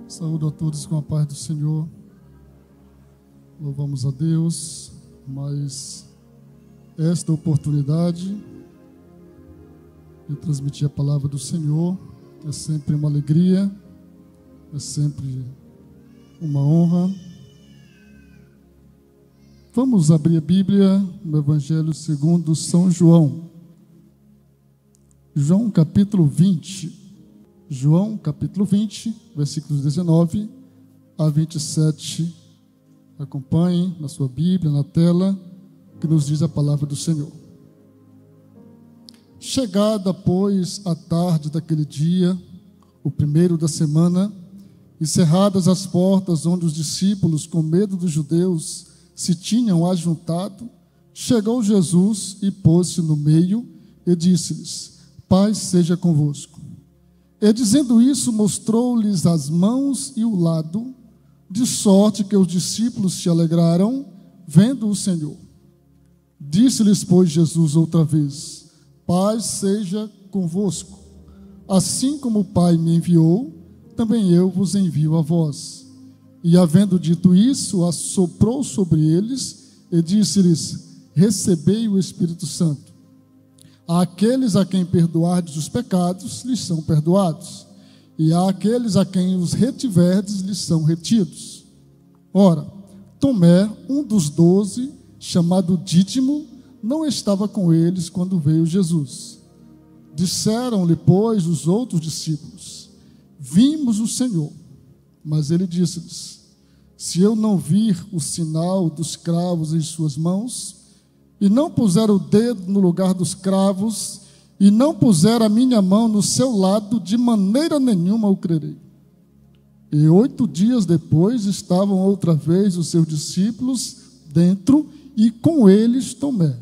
Saúdo a todos com a paz do Senhor. Louvamos a Deus, mas esta oportunidade de transmitir a palavra do Senhor é sempre uma alegria, é sempre uma honra. Vamos abrir a Bíblia no Evangelho segundo São João. João capítulo 20. João capítulo 20, versículos 19 a 27. Acompanhem na sua Bíblia, na tela, que nos diz a palavra do Senhor. Chegada, pois, a tarde daquele dia, o primeiro da semana, e cerradas as portas onde os discípulos, com medo dos judeus, se tinham ajuntado, chegou Jesus e pôs-se no meio e disse-lhes: paz seja convosco. E dizendo isso, mostrou-lhes as mãos e o lado, de sorte que os discípulos se alegraram, vendo o Senhor. Disse-lhes, pois, Jesus outra vez: paz seja convosco. Assim como o Pai me enviou, também eu vos envio a vós. E havendo dito isso, assoprou sobre eles e disse-lhes: recebei o Espírito Santo. Àqueles a quem perdoardes os pecados, lhes são perdoados, e àqueles a quem os retiverdes, lhes são retidos. Ora, Tomé, um dos 12, chamado Dídimo, não estava com eles quando veio Jesus. Disseram-lhe, pois, os outros discípulos: vimos o Senhor. Mas ele disse-lhes: se eu não vir o sinal dos cravos em suas mãos, e não puser o dedo no lugar dos cravos, e não puser a minha mão no seu lado, de maneira nenhuma eu crerei. E 8 dias depois estavam outra vez os seus discípulos dentro, e com eles Tomé.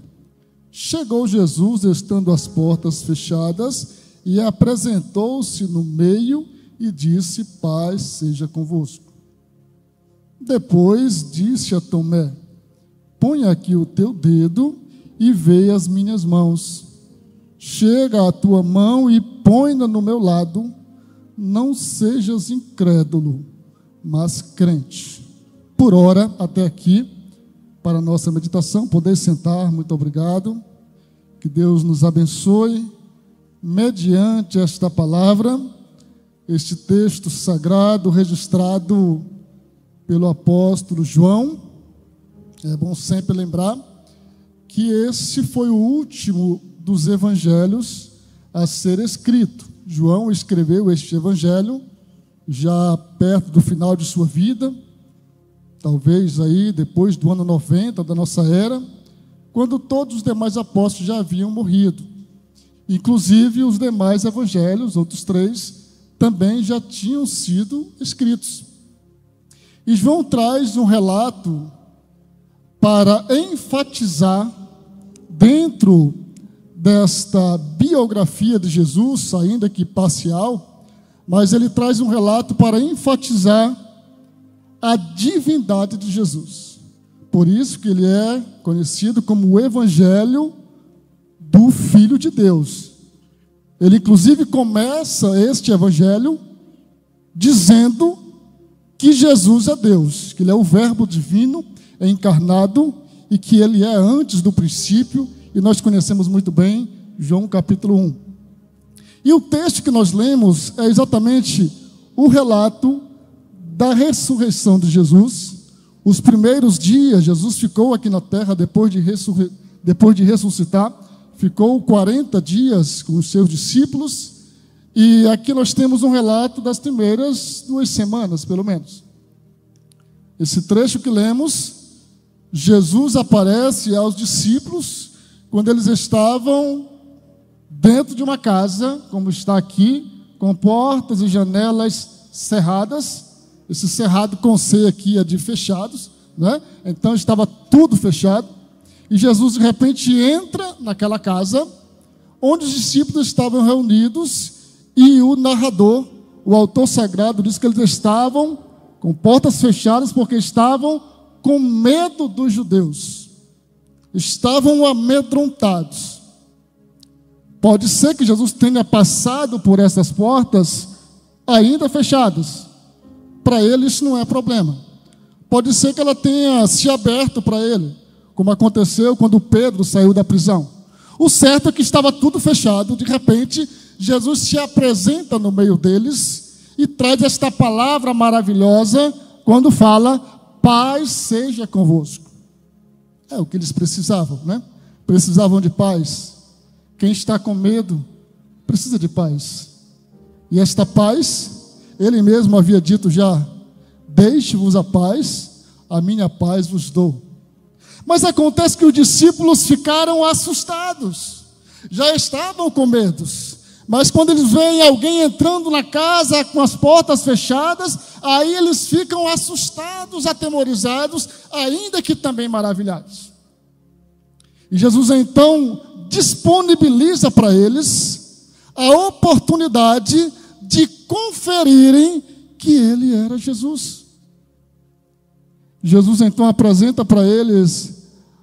Chegou Jesus, estando as portas fechadas, e apresentou-se no meio e disse: paz seja convosco. Depois disse a Tomé: põe aqui o teu dedo e vê as minhas mãos. Chega a tua mão e põe-na no meu lado. Não sejas incrédulo, mas crente. Por hora, até aqui, para a nossa meditação. Poder sentar, muito obrigado. Que Deus nos abençoe, mediante esta palavra, este texto sagrado, registrado pelo apóstolo João. É bom sempre lembrar que esse foi o último dos evangelhos a ser escrito. João escreveu este evangelho já perto do final de sua vida, talvez aí depois do ano 90 da nossa era, quando todos os demais apóstolos já haviam morrido. Inclusive os demais evangelhos, outros 3, também já tinham sido escritos. E João traz um relato para enfatizar, dentro desta biografia de Jesus, ainda que parcial, mas ele traz um relato para enfatizar a divindade de Jesus. Por isso que ele é conhecido como o Evangelho do Filho de Deus. Ele inclusive começa este Evangelho dizendo que Jesus é Deus, que ele é o Verbo divino encarnado e que ele é antes do princípio, e nós conhecemos muito bem João capítulo 1. E o texto que nós lemos é exatamente o relato da ressurreição de Jesus. Os primeiros dias, Jesus ficou aqui na terra depois de ressuscitar, ficou 40 dias com os seus discípulos, e aqui nós temos um relato das primeiras 2 semanas, pelo menos. Esse trecho que lemos, Jesus aparece aos discípulos quando eles estavam dentro de uma casa, como está aqui, com portas e janelas cerradas. Esse cerrado com C aqui é de fechados, né? Então estava tudo fechado. E Jesus de repente entra naquela casa onde os discípulos estavam reunidos, e o narrador, o autor sagrado, diz que eles estavam com portas fechadas porque estavam com medo dos judeus, estavam amedrontados. Pode ser que Jesus tenha passado por essas portas ainda fechadas, para ele isso não é problema. Pode ser que ela tenha se aberto para ele, como aconteceu quando Pedro saiu da prisão. O certo é que estava tudo fechado. De repente, Jesus se apresenta no meio deles e traz esta palavra maravilhosa quando fala: paz seja convosco. É o que eles precisavam, né? Precisavam de paz. Quem está com medo precisa de paz. E esta paz, ele mesmo havia dito já: deixe-vos a paz, a minha paz vos dou. Mas acontece que os discípulos ficaram assustados, já estavam com medo. Mas quando eles veem alguém entrando na casa com as portas fechadas, aí eles ficam assustados, atemorizados, ainda que também maravilhados. E Jesus então disponibiliza para eles a oportunidade de conferirem que ele era Jesus. Jesus então apresenta para eles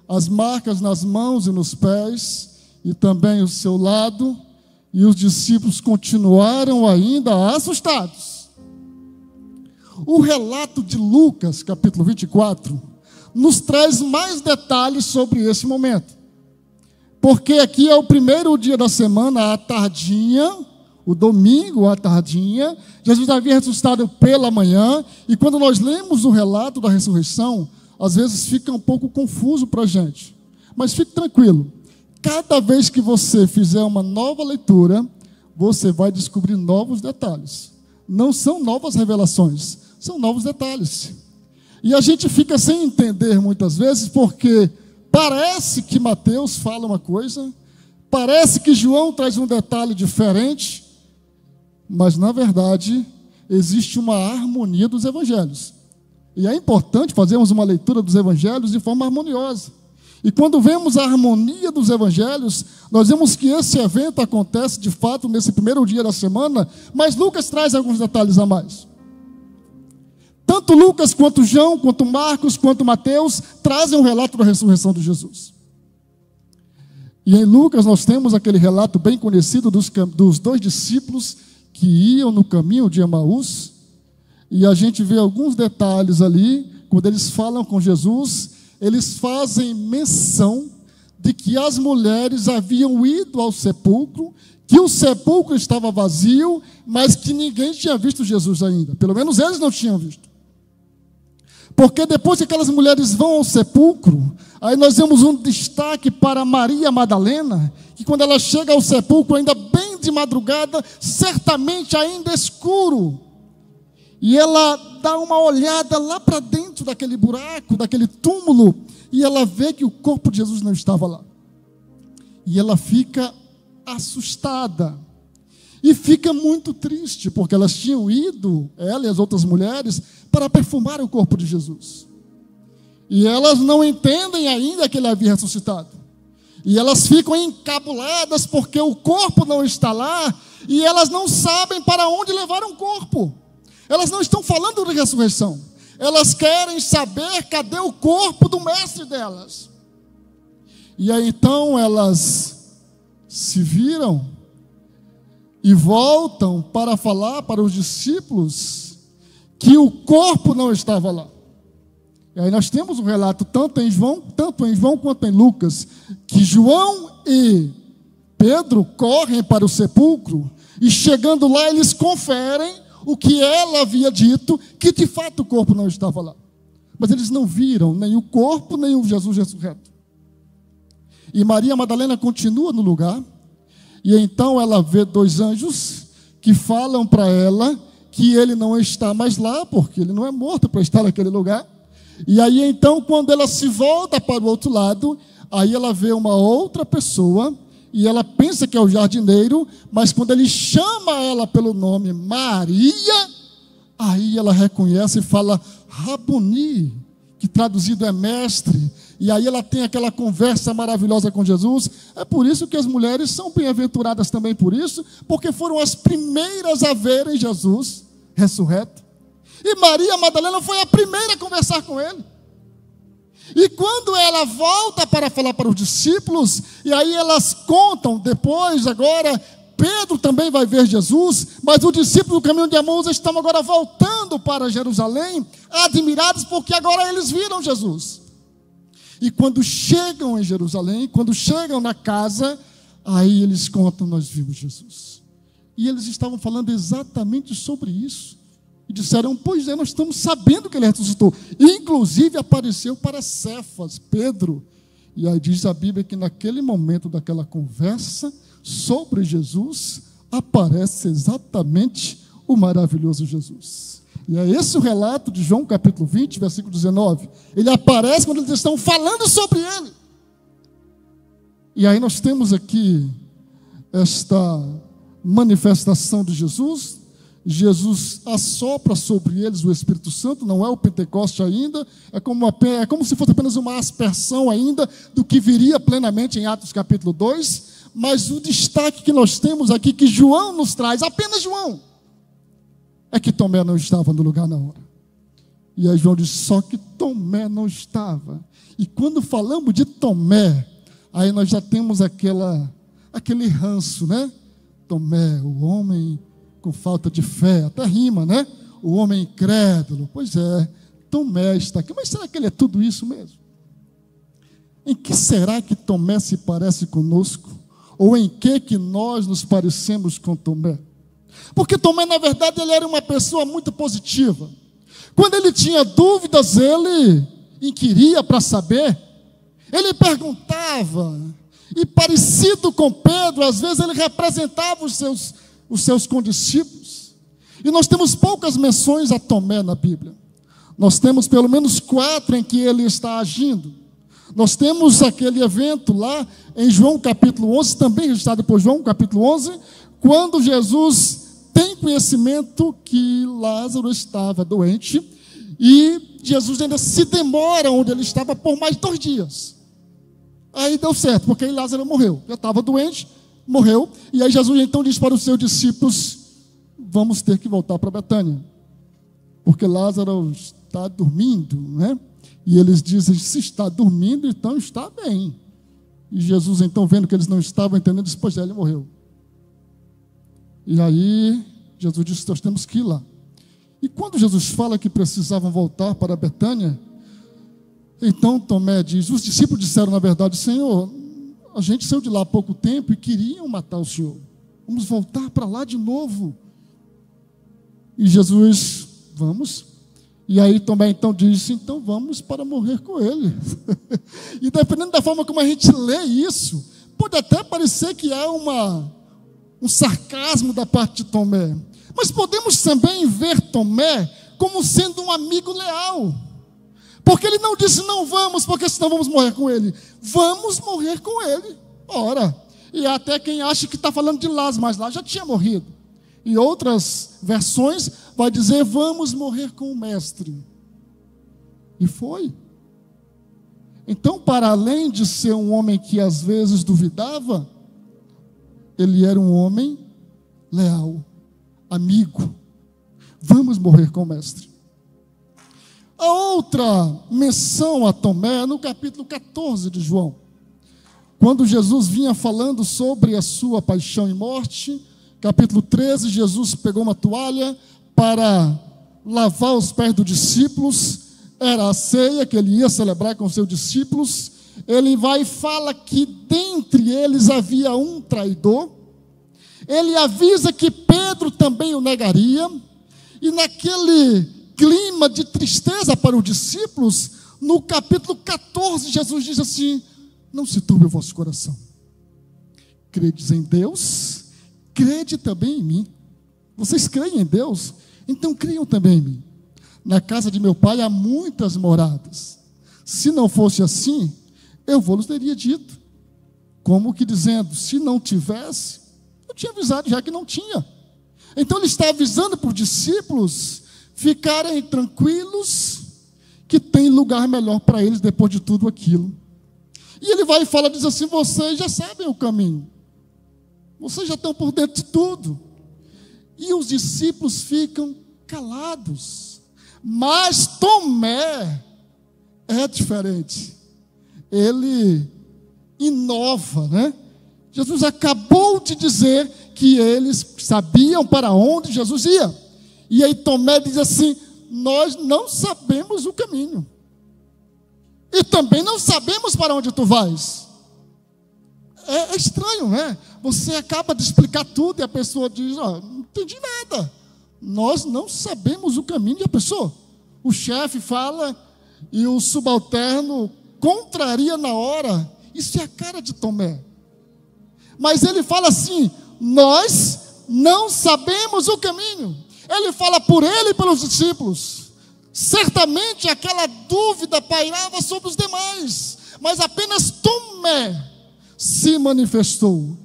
as marcas nas mãos e nos pés, e também o seu lado, e os discípulos continuaram ainda assustados. O relato de Lucas, capítulo 24, nos traz mais detalhes sobre esse momento. Porque aqui é o primeiro dia da semana, à tardinha, o domingo à tardinha, Jesus havia ressuscitado pela manhã, e quando nós lemos o relato da ressurreição, às vezes fica um pouco confuso para a gente. Mas fique tranquilo, cada vez que você fizer uma nova leitura, você vai descobrir novos detalhes. Não são novas revelações, são novos detalhes. E a gente fica sem entender muitas vezes, porque parece que Mateus fala uma coisa, parece que João traz um detalhe diferente, mas na verdade existe uma harmonia dos evangelhos. E é importante fazermos uma leitura dos evangelhos de forma harmoniosa. E quando vemos a harmonia dos evangelhos, nós vemos que esse evento acontece de fato nesse primeiro dia da semana, mas Lucas traz alguns detalhes a mais. Tanto Lucas, quanto João, quanto Marcos, quanto Mateus trazem um relato da ressurreição de Jesus. E em Lucas nós temos aquele relato bem conhecido dos dois discípulos que iam no caminho de Emaús, e a gente vê alguns detalhes ali, quando eles falam com Jesus, eles fazem menção de que as mulheres haviam ido ao sepulcro, que o sepulcro estava vazio, mas que ninguém tinha visto Jesus ainda, pelo menos eles não tinham visto. Porque depois que aquelas mulheres vão ao sepulcro, aí nós vemos um destaque para Maria Madalena, que quando ela chega ao sepulcro, ainda bem de madrugada, certamente ainda escuro, e ela dá uma olhada lá para dentro daquele buraco, daquele túmulo, e ela vê que o corpo de Jesus não estava lá. E ela fica assustada, e fica muito triste, porque elas tinham ido, ela e as outras mulheres, para perfumar o corpo de Jesus. E elas não entendem ainda que ele havia ressuscitado. E elas ficam encabuladas porque o corpo não está lá, e elas não sabem para onde levar o corpo. Elas não estão falando de ressurreição. Elas querem saber cadê o corpo do mestre delas. E aí então elas se viram e voltam para falar para os discípulos que o corpo não estava lá. E aí nós temos um relato tanto em João quanto em Lucas, que João e Pedro correm para o sepulcro, e chegando lá eles conferem o que ela havia dito, que de fato o corpo não estava lá. Mas eles não viram nem o corpo, nem o Jesus ressurreto. E Maria Madalena continua no lugar, e então ela vê dois anjos que falam para ela que ele não está mais lá, porque ele não é morto para estar naquele lugar. E aí então, quando ela se volta para o outro lado, aí ela vê uma outra pessoa, e ela pensa que é o jardineiro, mas quando ele chama ela pelo nome Maria, aí ela reconhece e fala Rabuni, que traduzido é mestre. E aí ela tem aquela conversa maravilhosa com Jesus. É por isso que as mulheres são bem-aventuradas também por isso, porque foram as primeiras a verem Jesus ressurreto. E Maria Madalena foi a primeira a conversar com ele. E quando ela volta para falar para os discípulos, e aí elas contam depois, agora, Pedro também vai ver Jesus, mas os discípulos do caminho de Emaús estão agora voltando para Jerusalém, admirados porque agora eles viram Jesus. E quando chegam em Jerusalém, quando chegam na casa, aí eles contam: nós vimos Jesus. E eles estavam falando exatamente sobre isso. E disseram: pois é, nós estamos sabendo que ele ressuscitou. Inclusive apareceu para Cefas, Pedro. E aí diz a Bíblia que naquele momento daquela conversa sobre Jesus, aparece exatamente o maravilhoso Jesus. E é esse o relato de João capítulo 20, versículo 19. Ele aparece quando eles estão falando sobre ele. E aí nós temos aqui esta manifestação de Jesus. Jesus assopra sobre eles o Espírito Santo, não é o Pentecoste ainda, é como se fosse apenas uma aspersão ainda do que viria plenamente em Atos capítulo 2, mas o destaque que nós temos aqui, que João nos traz, apenas João, é que Tomé não estava no lugar na hora. E aí João diz: só que Tomé não estava. E quando falamos de Tomé, aí nós já temos aquele ranço, né? Tomé, o homem com falta de fé, até rima, né? O homem incrédulo. Pois é, Tomé está aqui. Mas será que ele é tudo isso mesmo? Em que será que Tomé se parece conosco? Ou em que nós nos parecemos com Tomé? Porque Tomé, na verdade, ele era uma pessoa muito positiva. Quando ele tinha dúvidas, ele inquiria para saber. Ele perguntava. E parecido com Pedro, às vezes ele representava os seus condiscípulos. E nós temos poucas menções a Tomé na Bíblia. Nós temos pelo menos 4 em que ele está agindo. Nós temos aquele evento lá em João capítulo 11, também registrado por João capítulo 11, quando Jesus tem conhecimento que Lázaro estava doente, e Jesus ainda se demora onde ele estava por mais 2 dias. Aí deu certo, porque aí Lázaro morreu, já estava doente, morreu, e aí Jesus então diz para os seus discípulos: vamos ter que voltar para Betânia, porque Lázaro está dormindo, né? E eles dizem: se está dormindo, então está bem. E Jesus então, vendo que eles não estavam entendendo, disse: pois é, ele morreu. E aí Jesus disse: nós temos que ir lá. E quando Jesus fala que precisavam voltar para Betânia, então Tomé diz: os discípulos disseram, na verdade: Senhor, a gente saiu de lá há pouco tempo e queriam matar o Senhor. Vamos voltar para lá de novo. E Jesus: vamos. E aí Tomé então disse: então vamos para morrer com ele. E dependendo da forma como a gente lê isso, pode até parecer que há um sarcasmo da parte de Tomé. Mas podemos também ver Tomé como sendo um amigo leal. Porque ele não disse: não vamos, porque senão vamos morrer com ele. Vamos morrer com ele. Ora, e até quem acha que está falando de Lázaro, mas lá já tinha morrido. E outras versões vai dizer: vamos morrer com o mestre. E foi. Então, para além de ser um homem que às vezes duvidava, ele era um homem leal, amigo. Vamos morrer com o mestre. A outra menção a Tomé, no capítulo 14 de João, quando Jesus vinha falando sobre a sua paixão e morte. Capítulo 13, Jesus pegou uma toalha para lavar os pés dos discípulos. Era a ceia que ele ia celebrar com seus discípulos. Ele vai e fala que dentre eles havia um traidor. Ele avisa que Pedro também o negaria. E naquele clima de tristeza para os discípulos, no capítulo 14, Jesus diz assim: não se turbe o vosso coração. Credes em Deus, crede também em mim. Vocês creem em Deus? Então creiam também em mim. Na casa de meu pai há muitas moradas. Se não fosse assim, eu vos teria dito. Como que dizendo: se não tivesse, eu tinha avisado já que não tinha. Então ele está avisando para os discípulos ficarem tranquilos, que tem lugar melhor para eles depois de tudo aquilo. E ele vai e fala, diz assim: vocês já sabem o caminho. Vocês já estão por dentro de tudo. E os discípulos ficam calados. Mas Tomé é diferente. Ele inova, né? Jesus acabou de dizer que eles sabiam para onde Jesus ia. E aí Tomé diz assim: nós não sabemos o caminho, e também não sabemos para onde tu vais. É estranho, né? Você acaba de explicar tudo e a pessoa diz: não entendi nada. Nós não sabemos o caminho. E a pessoa, o chefe fala e o subalterno contraria na hora. Isso é a cara de Tomé. Mas ele fala assim: nós não sabemos o caminho. Ele fala por ele e pelos discípulos. Certamente aquela dúvida pairava sobre os demais, mas apenas Tomé se manifestou.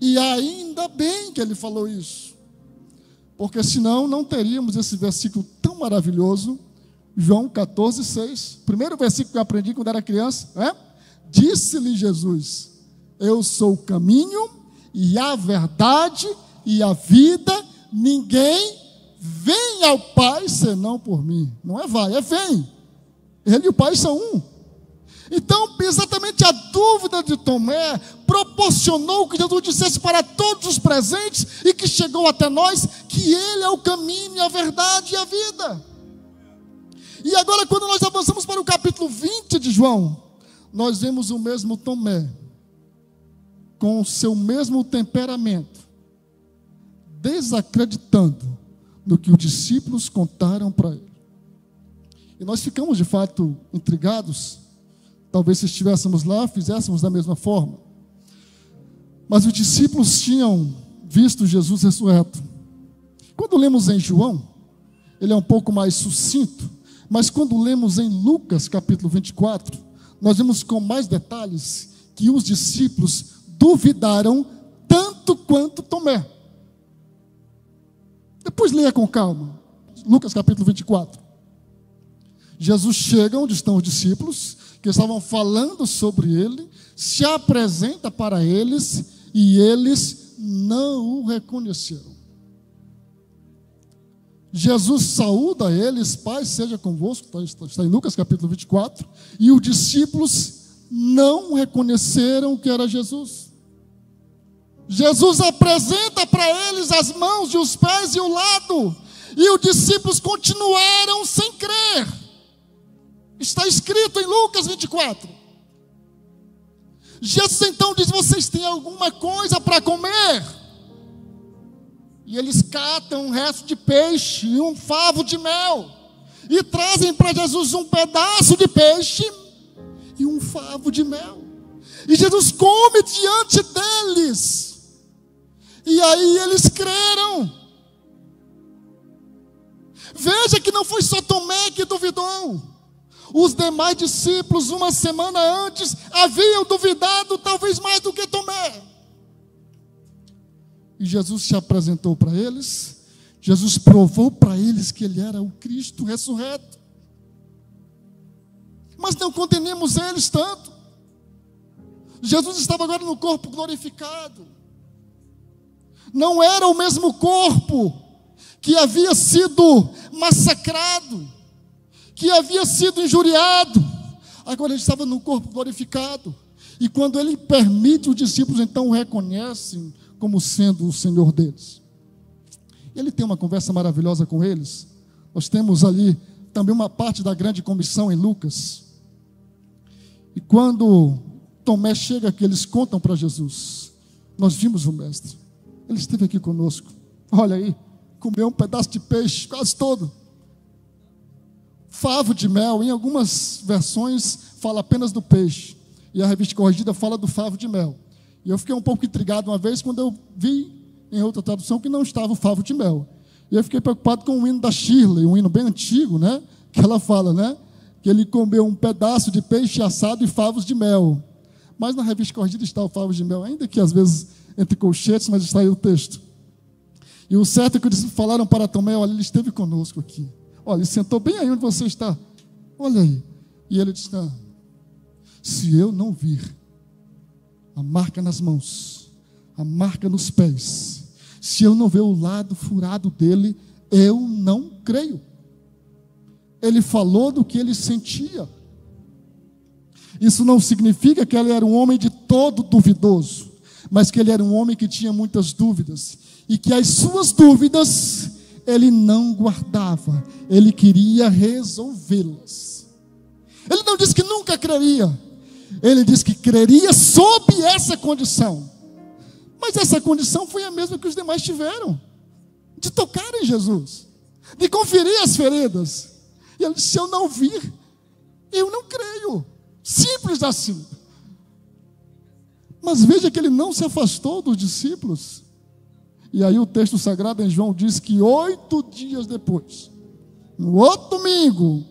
E ainda bem que ele falou isso, porque senão não teríamos esse versículo tão maravilhoso, João 14:6. Primeiro versículo que eu aprendi quando era criança, disse-lhe Jesus: eu sou o caminho e a verdade e a vida, ninguém vem ao Pai senão por mim. Não é vai, é vem. Ele e o Pai são um. Então, exatamente a dúvida de Tomé proporcionou que Jesus dissesse para todos os presentes e que chegou até nós, que Ele é o caminho, a verdade e a vida. E agora, quando nós avançamos para o capítulo 20 de João, nós vemos o mesmo Tomé, com o seu mesmo temperamento, desacreditando no que os discípulos contaram para ele. E nós ficamos de fato intrigados. Talvez se estivéssemos lá, fizéssemos da mesma forma. Mas os discípulos tinham visto Jesus ressurreto. Quando lemos em João, ele é um pouco mais sucinto, mas quando lemos em Lucas capítulo 24, nós vemos com mais detalhes que os discípulos duvidaram tanto quanto Tomé. Depois leia com calma, Lucas capítulo 24. Jesus chega onde estão os discípulos, que estavam falando sobre ele, se apresenta para eles, e eles não o reconheceram. Jesus saúda eles: paz seja convosco, está em Lucas capítulo 24, e os discípulos não reconheceram que era Jesus. Jesus apresenta para eles as mãos e os pés e o lado, e os discípulos continuaram sem crer. Está escrito em Lucas 24. Jesus então diz: vocês têm alguma coisa para comer? E eles catam um resto de peixe e um favo de mel, e trazem para Jesus um pedaço de peixe e um favo de mel. E Jesus come diante deles. E aí eles creram. Veja que não foi só Tomé que duvidou. Os demais discípulos, uma semana antes, haviam duvidado talvez mais do que Tomé. E Jesus se apresentou para eles. Jesus provou para eles que ele era o Cristo ressurreto. Mas não condenemos eles tanto. Jesus estava agora no corpo glorificado. Não era o mesmo corpo que havia sido massacrado, que havia sido injuriado. Agora ele estava no corpo glorificado. E quando ele permite, os discípulos então o reconhecem como sendo o Senhor deles. Ele tem uma conversa maravilhosa com eles. Nós temos ali também uma parte da grande comissão em Lucas. E quando Tomé chega aqui, eles contam para Jesus: nós vimos o Mestre, ele esteve aqui conosco, olha aí, comeu um pedaço de peixe, quase todo, favo de mel. Em algumas versões fala apenas do peixe, e a Revista Corrigida fala do favo de mel. E eu fiquei um pouco intrigado uma vez quando eu vi em outra tradução que não estava o favo de mel. E eu fiquei preocupado com o hino da Shirley, um hino bem antigo, né? Que ela fala, né? Que ele comeu um pedaço de peixe assado e favos de mel. Mas na Revista Corrigida está o favo de mel, ainda que às vezes entre colchetes, mas está aí o texto. E o certo é que eles falaram para Tomé: olha, ele esteve conosco aqui. Olha, ele sentou bem aí onde você está. Olha aí. E ele disse: não, se eu não vir a marca nas mãos, a marca nos pés, se eu não ver o lado furado dele, eu não creio. Ele falou do que ele sentia. Isso não significa que ele era um homem de todo duvidoso, mas que ele era um homem que tinha muitas dúvidas, e que as suas dúvidas ele não guardava, ele queria resolvê-las. Ele não disse que nunca creria, ele disse que creria sob essa condição. Mas essa condição foi a mesma que os demais tiveram, de tocar em Jesus, de conferir as feridas. E ele disse: se eu não vir, eu não creio. Simples assim. Mas veja que ele não se afastou dos discípulos. E aí o texto sagrado em João diz que 8 dias depois, no outro domingo,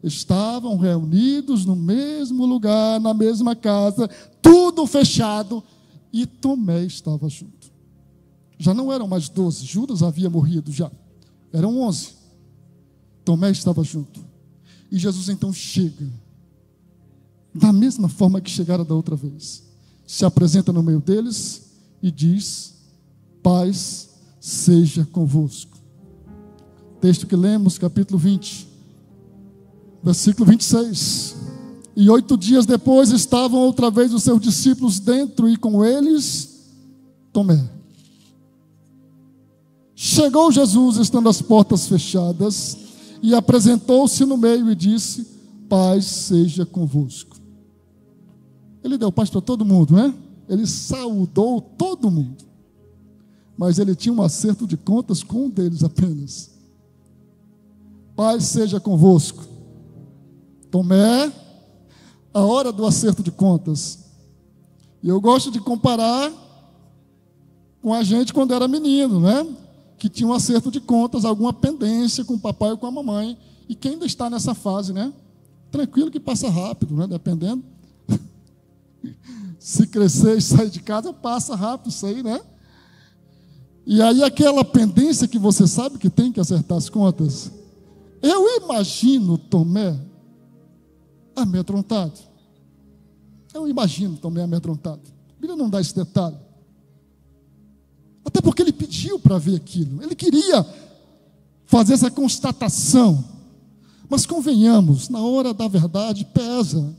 estavam reunidos no mesmo lugar, na mesma casa, tudo fechado, e Tomé estava junto. Já não eram mais 12, Judas havia morrido já, eram 11. Tomé estava junto. E Jesus então chega, da mesma forma que chegara da outra vez, se apresenta no meio deles e diz: paz seja convosco. Texto que lemos, capítulo 20, versículo 26. E 8 dias depois estavam outra vez os seus discípulos dentro, e com eles Tomé. Chegou Jesus, estando as portas fechadas, e apresentou-se no meio e disse: paz seja convosco. Ele deu paz para todo mundo, né? Ele saudou todo mundo. Mas ele tinha um acerto de contas com um deles apenas. Paz seja convosco. Tomé, a hora do acerto de contas. E eu gosto de comparar com a gente quando era menino, né? Que tinha um acerto de contas, alguma pendência com o papai ou com a mamãe. E quem ainda está nessa fase, né? Tranquilo que passa rápido, né? Dependendo. Se crescer e sair de casa, passa rápido isso aí, né? E aí aquela pendência que você sabe que tem que acertar as contas. Eu imagino Tomé amedrontado. Eu imagino Tomé amedrontado. A Bíblia não dá esse detalhe. Até porque ele pediu para ver aquilo. Ele queria fazer essa constatação. Mas convenhamos, na hora da verdade pesa.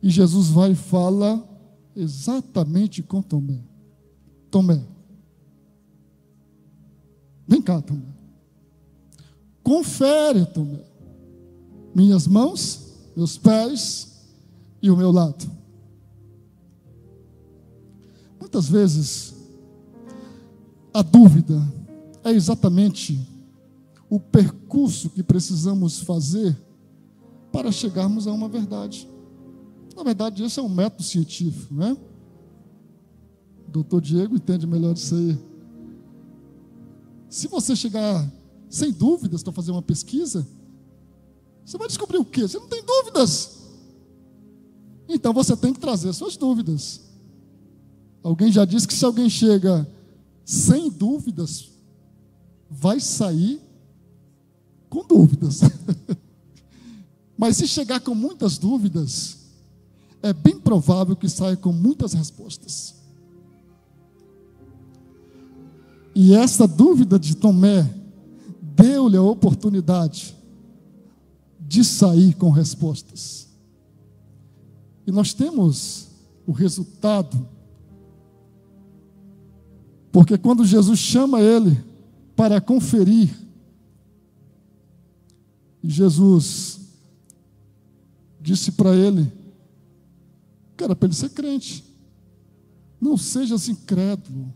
E Jesus vai e fala exatamente com Tomé. Tomé, vem cá, Tomé. Confere, Tomé, minhas mãos, meus pés e o meu lado. Muitas vezes a dúvida é exatamente o percurso que precisamos fazer para chegarmos a uma verdade. Na verdade, esse é um método científico, né? O doutor Diego entende melhor isso aí. Se você chegar sem dúvidas para fazer uma pesquisa, você vai descobrir o quê? Você não tem dúvidas. Então você tem que trazer suas dúvidas. Alguém já disse que se alguém chega sem dúvidas, vai sair com dúvidas. Mas se chegar com muitas dúvidas, é bem provável que saia com muitas respostas. E essa dúvida de Tomé deu-lhe a oportunidade de sair com respostas. E nós temos o resultado, porque quando Jesus chama ele para conferir, Jesus disse para ele, cara, para ele ser crente, não seja assim incrédulo,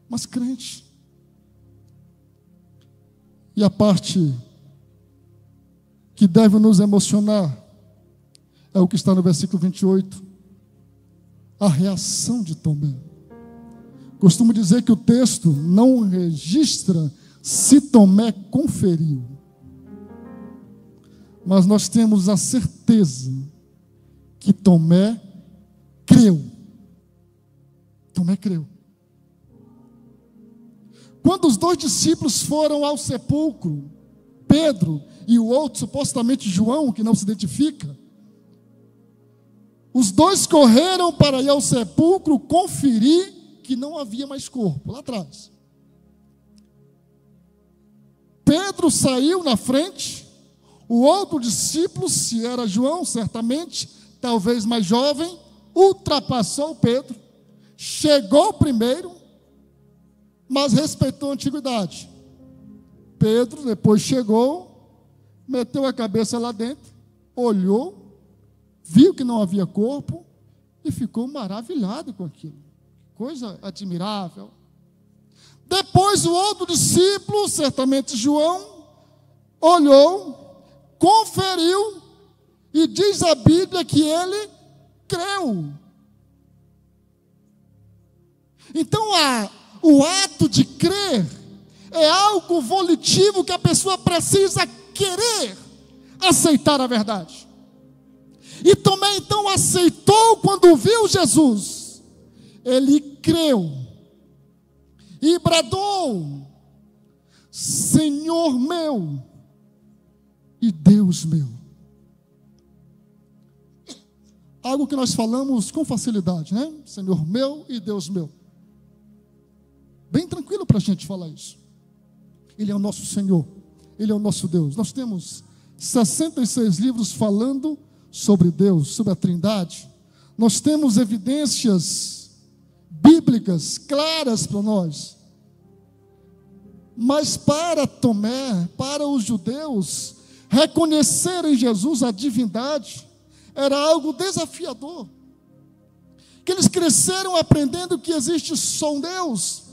mas crente. E a parte que deve nos emocionar é o que está no versículo 28, a reação de Tomé. Costumo dizer que o texto não registra se Tomé conferiu, mas nós temos a certeza que Tomé creu. Tomé creu. Quando os 2 discípulos foram ao sepulcro, Pedro e o outro, supostamente João, que não se identifica, os 2 correram para ir ao sepulcro conferir que não havia mais corpo, lá atrás. Pedro saiu na frente, o outro discípulo, se era João, certamente, talvez mais jovem, ultrapassou Pedro, chegou primeiro, mas respeitou a antiguidade. Pedro depois chegou, meteu a cabeça lá dentro, olhou, viu que não havia corpo e ficou maravilhado com aquilo. Coisa admirável. Depois o outro discípulo, certamente João, olhou, conferiu e diz a Bíblia que ele creu. Então o ato de crer é algo volitivo que a pessoa precisa querer aceitar a verdade. E Tomé então aceitou quando viu Jesus. Ele creu e bradou: Senhor meu e Deus meu. Algo que nós falamos com facilidade, né? Senhor meu e Deus meu. Bem tranquilo para a gente falar isso. Ele é o nosso Senhor, Ele é o nosso Deus. Nós temos 66 livros falando sobre Deus, sobre a Trindade. Nós temos evidências bíblicas claras para nós. Mas para Tomé, para os judeus, reconhecer em Jesus a divindade era algo desafiador. Que eles cresceram aprendendo que existe só um Deus,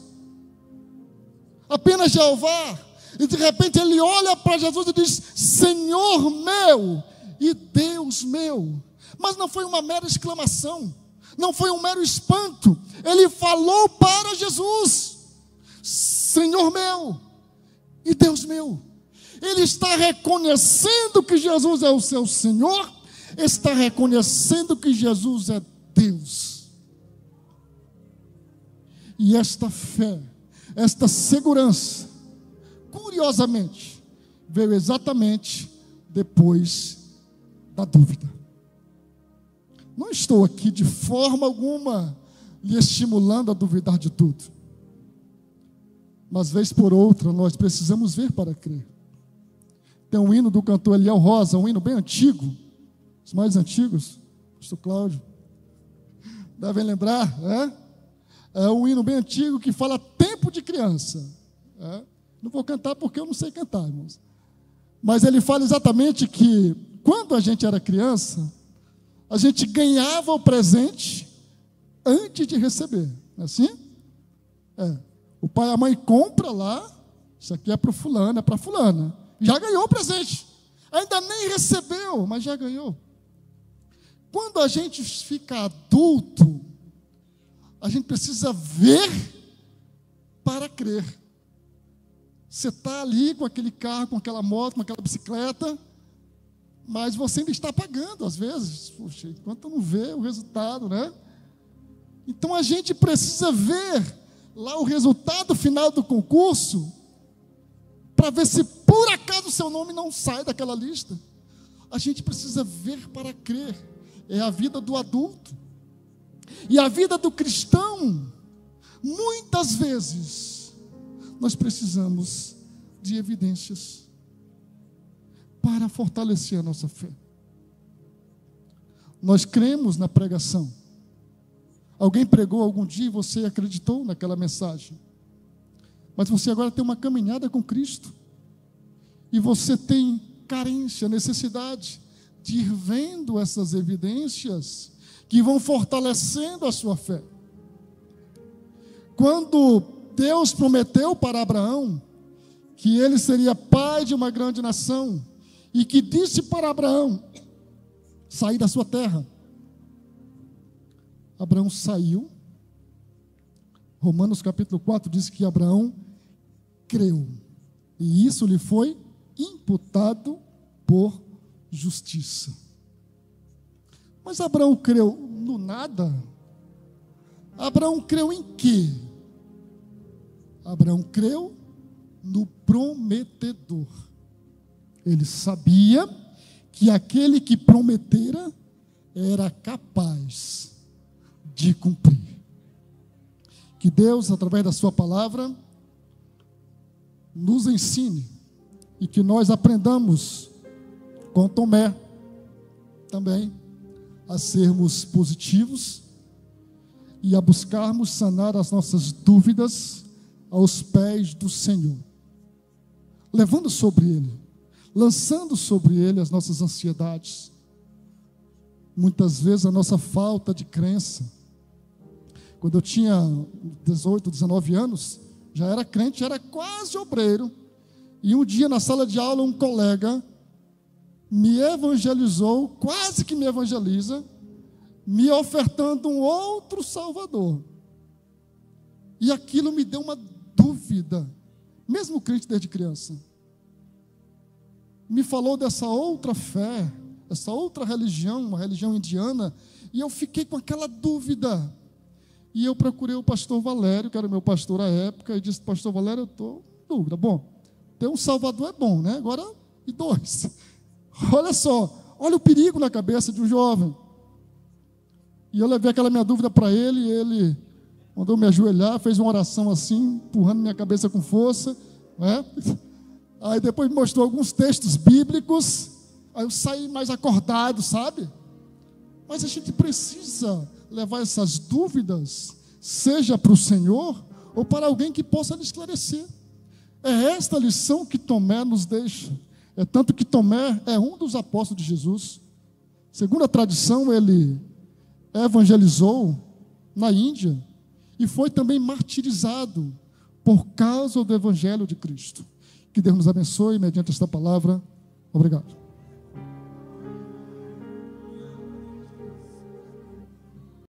apenas Jeová. E de repente ele olha para Jesus e diz: Senhor meu e Deus meu. Mas não foi uma mera exclamação, não foi um mero espanto. Ele falou para Jesus: Senhor meu e Deus meu. Ele está reconhecendo que Jesus é o seu Senhor, está reconhecendo que Jesus é Deus. E esta fé, esta segurança, curiosamente, veio exatamente depois da dúvida. Não estou aqui de forma alguma lhe estimulando a duvidar de tudo. Mas vez por outra nós precisamos ver para crer. Tem um hino do cantor Eliel Rosa, um hino bem antigo, os mais antigos, pastor Cláudio, devem lembrar, é um hino bem antigo que fala tempo de criança. Não vou cantar porque eu não sei cantar, irmãos. Mas ele fala exatamente que quando a gente era criança, a gente ganhava o presente antes de receber. Não é assim? O pai e a mãe compram lá, isso aqui é para o fulano, é para a fulana. Já ganhou o presente. Ainda nem recebeu, mas já ganhou. Quando a gente fica adulto, a gente precisa ver para crer. Você está ali com aquele carro, com aquela moto, com aquela bicicleta, mas você ainda está pagando às vezes. Poxa, enquanto não vê o resultado, né? Então a gente precisa ver lá o resultado final do concurso, para ver se por acaso o seu nome não sai daquela lista. A gente precisa ver para crer. É a vida do adulto. E a vida do cristão, muitas vezes, nós precisamos de evidências para fortalecer a nossa fé. Nós cremos na pregação. Alguém pregou algum dia e você acreditou naquela mensagem. Mas você agora tem uma caminhada com Cristo. E você tem carência, necessidade de ir vendo essas evidências que vão fortalecendo a sua fé. Quando Deus prometeu para Abraão que ele seria pai de uma grande nação, e que disse para Abraão sair da sua terra, Abraão saiu. Romanos capítulo 4 diz que Abraão creu, e isso lhe foi imputado por justiça. Mas Abraão creu no nada? Abraão creu em quê? Abraão creu no prometedor. Ele sabia que aquele que prometera era capaz de cumprir. Que Deus, através da sua palavra, nos ensine e que nós aprendamos com Tomé também a sermos positivos, e a buscarmos sanar as nossas dúvidas aos pés do Senhor, levando sobre Ele, lançando sobre Ele as nossas ansiedades. Muitas vezes a nossa falta de crença. Quando eu tinha 18, 19 anos, já era crente, era quase obreiro. E um dia na sala de aula um colega me evangelizou, quase que me evangeliza, me ofertando um outro Salvador. E aquilo me deu uma dúvida, mesmo crente desde criança. Me falou dessa outra fé, essa outra religião, uma religião indiana, e eu fiquei com aquela dúvida. E eu procurei o pastor Valério, que era meu pastor à época, e disse: pastor Valério, eu estou em dúvida. Bom, ter um Salvador é bom, né? Agora, e dois? Olha só, olha o perigo na cabeça de um jovem. E eu levei aquela minha dúvida para ele, e ele mandou me ajoelhar, fez uma oração assim, empurrando minha cabeça com força, né? Aí depois me mostrou alguns textos bíblicos, aí eu saí mais acordado, sabe? Mas a gente precisa levar essas dúvidas, seja para o Senhor ou para alguém que possa lhe esclarecer. É esta lição que Tomé nos deixa. É tanto que Tomé é um dos apóstolos de Jesus. Segundo a tradição, ele evangelizou na Índia e foi também martirizado por causa do evangelho de Cristo. Que Deus nos abençoe mediante esta palavra. Obrigado.